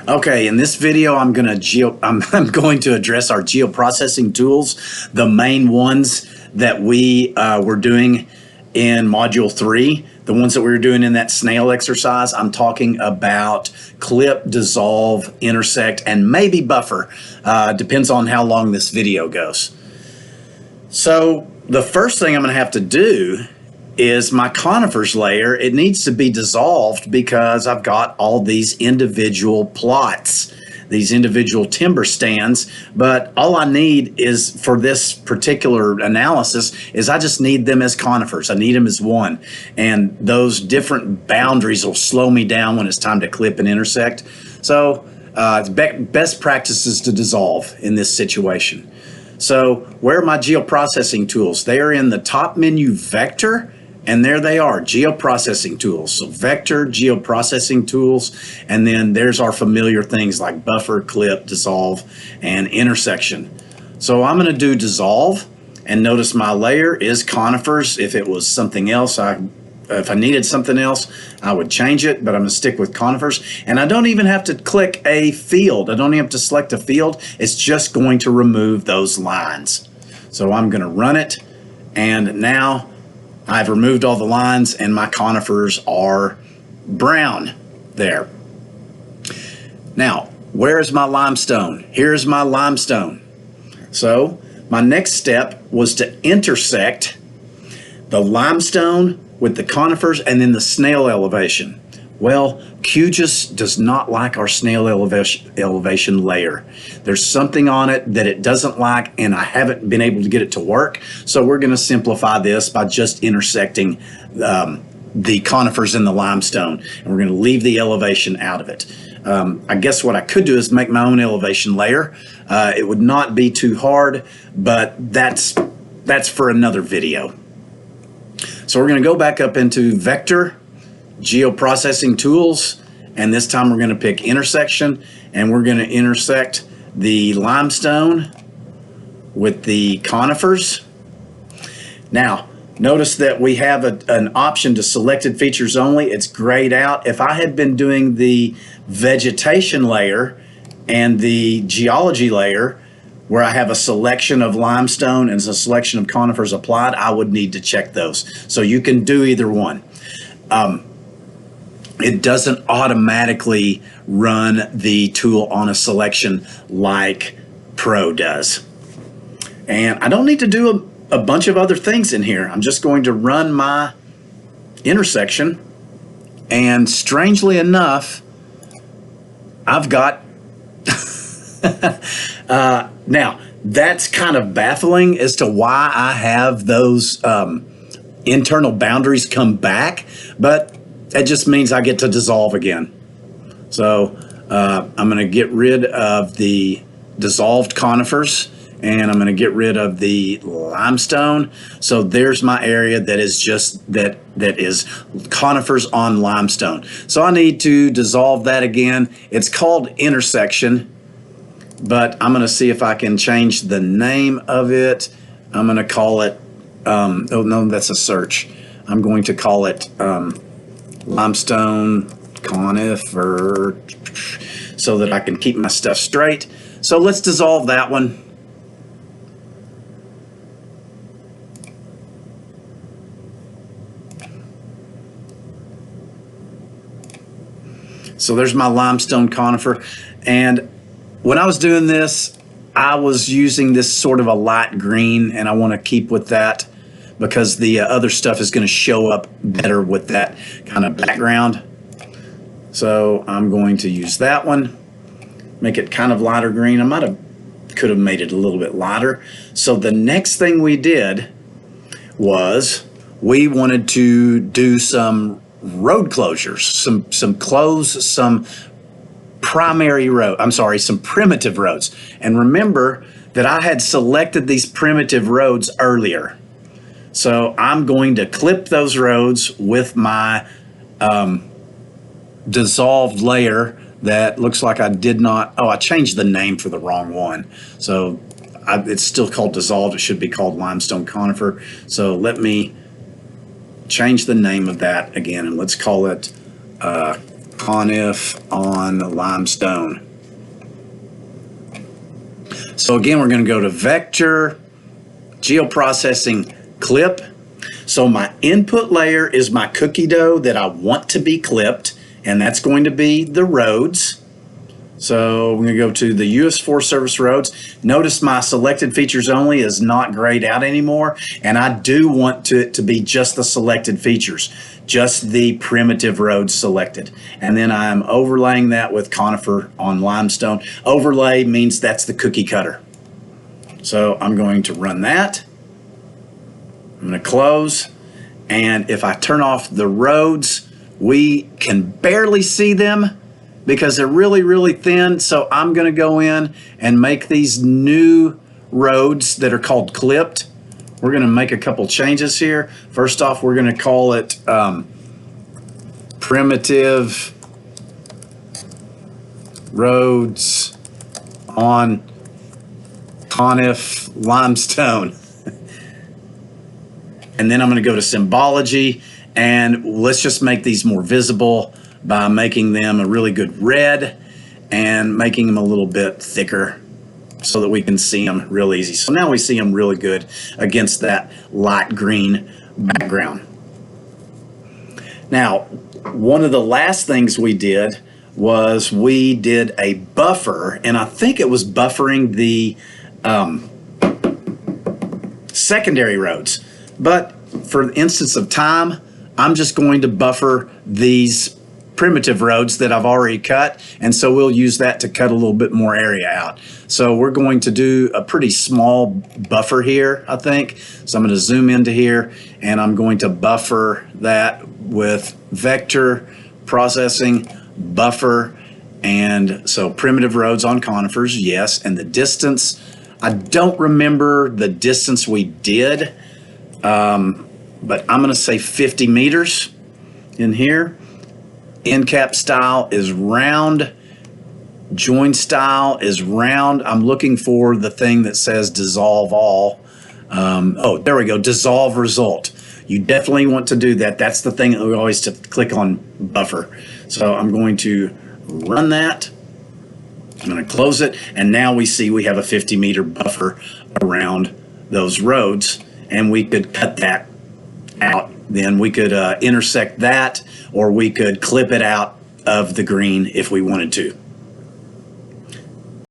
Okay, in this video, I'm going to address our geoprocessing tools, the main ones that we were doing in Module 3, the ones that we were doing in that snail exercise. I'm talking about clip, dissolve, intersect, and maybe buffer. Depends on how long this video goes. So the first thing I'm going to have to do is my conifers layer. It needs to be dissolved because I've got all these individual plots, these individual timber stands, but all I need is, for this particular analysis, is I just need them as conifers. I need them as one, and those different boundaries will slow me down when it's time to clip and intersect. So best practices to dissolve in this situation. So where are my geoprocessing tools? They are in the top menu, vector, and there they are, geoprocessing tools. So vector, geoprocessing tools, and then there's our familiar things like buffer, clip, dissolve, and intersection. So I'm going to do dissolve, and notice my layer is conifers. If it was something else, if I needed something else, I would change it, but I'm going to stick with conifers. And I don't even have to click a field. I don't even have to select a field. It's just going to remove those lines. So I'm going to run it, and now I've removed all the lines and my conifers are brown there. Now, where is my limestone? Here's my limestone. So my next step was to intersect the limestone with the conifers and then the snail elevation. Well, QGIS does not like our snail elevation layer. There's something on it that it doesn't like, and I haven't been able to get it to work. So we're going to simplify this by just intersecting the conifers in the limestone, and we're going to leave the elevation out of it. I guess what I could do is make my own elevation layer. It would not be too hard, but that's for another video. So we're going to go back up into vector, geoprocessing tools, and this time we're going to pick intersection, and we're going to intersect the limestone with the conifers. Now notice that we have an option to selected features only. It's grayed out. If I had been doing the vegetation layer and the geology layer, where I have a selection of limestone and a selection of conifers applied, I would need to check those. So you can do either one. It doesn't automatically run the tool on a selection like Pro does. And I don't need to do a bunch of other things in here. I'm just going to run my intersection, and strangely enough, I've got now that's kind of baffling as to why I have those internal boundaries come back, but that just means I get to dissolve again. So I'm going to get rid of the dissolved conifers, and I'm going to get rid of the limestone. So there's my area that is just that is conifers on limestone. So I need to dissolve that again. It's called intersection, but I'm going to see if I can change the name of it. I'm going to call it, oh no, that's a search. I'm going to call it limestone conifer, so that I can keep my stuff straight. So let's dissolve that one. So there's my limestone conifer, and when I was doing this, I was using this sort of a light green, and I want to keep with that because the other stuff is going to show up better with that kind of background. So I'm going to use that one, make it kind of lighter green. I could have made it a little bit lighter. So the next thing we did was we wanted to do some road closures, some primitive roads. And remember that I had selected these primitive roads earlier. So I'm going to clip those roads with my dissolved layer that looks like I did not, I changed the name for the wrong one. So it's still called dissolved. It should be called limestone conifer. So let me change the name of that again, and let's call it conif on limestone. So again, we're going to go to vector, geoprocessing, clip. So my input layer is my cookie dough that I want to be clipped, and that's going to be the roads. So we're going to go to the US Forest Service roads. Notice my selected features only is not grayed out anymore, and I do want it to be just the selected features, just the primitive roads selected. And then I'm overlaying that with conifer on limestone. Overlay means that's the cookie cutter. So I'm going to run that. I'm going to close, and if I turn off the roads, we can barely see them because they're really, really thin. So I'm going to go in and make these new roads that are called clipped. We're going to make a couple changes here. First off, we're going to call it primitive roads on conif limestone. And then I'm going to go to symbology, and let's just make these more visible by making them a really good red and making them a little bit thicker so that we can see them real easy. So now we see them really good against that light green background. Now, one of the last things we did was we did a buffer, and I think it was buffering the secondary roads. But for the instance of time, I'm just going to buffer these primitive roads that I've already cut, and so we'll use that to cut a little bit more area out. So we're going to do a pretty small buffer here, I think. So I'm going to zoom into here, and I'm going to buffer that with vector processing, buffer, and so primitive roads on conifers, yes, and the distance. I don't remember the distance we did, but I'm going to say 50 meters in here. End cap style is round. Join style is round. I'm looking for the thing that says dissolve all. Oh, there we go. Dissolve result. You definitely want to do that. That's the thing that we always have to click on buffer. So I'm going to run that. I'm going to close it. And now we see we have a 50-meter buffer around those roads. And we could cut that out. Then we could intersect that, or we could clip it out of the green if we wanted to.